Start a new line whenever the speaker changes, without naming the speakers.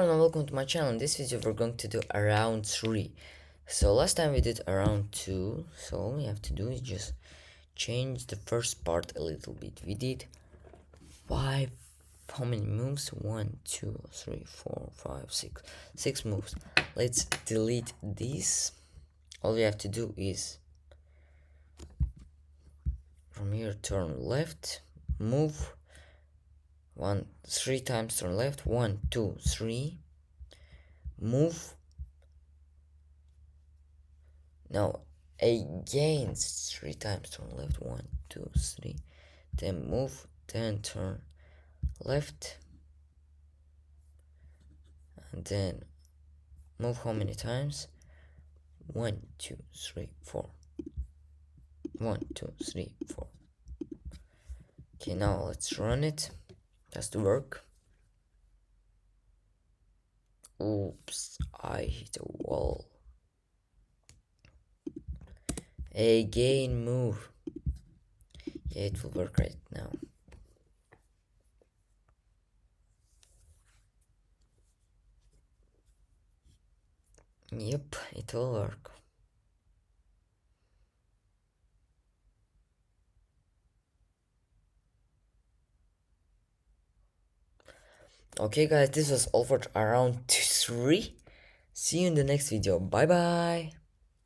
And welcome to my channel. In this video we're going to do around 3. So last time we did around 2, so all we have to do is just change the first part a little bit. We did 5, how many moves? 1, 2, 3, 4, 5, 6. 6 moves. Let's delete these. All we have to do is from here turn left, move 3 times, turn left, 1, 2, 3, move. Now again 3 times, turn left, 1, 2, 3, then move, then turn left, and then move how many times? 1, 2, 3, 4. 1, 2, 3, 4. Okay, now let's run it. That's the work. Oops, I hit a wall. Again move. Yeah, it will work right now. Yep, it will work. Okay guys, this was all for around 3. See you in the next video. Bye bye.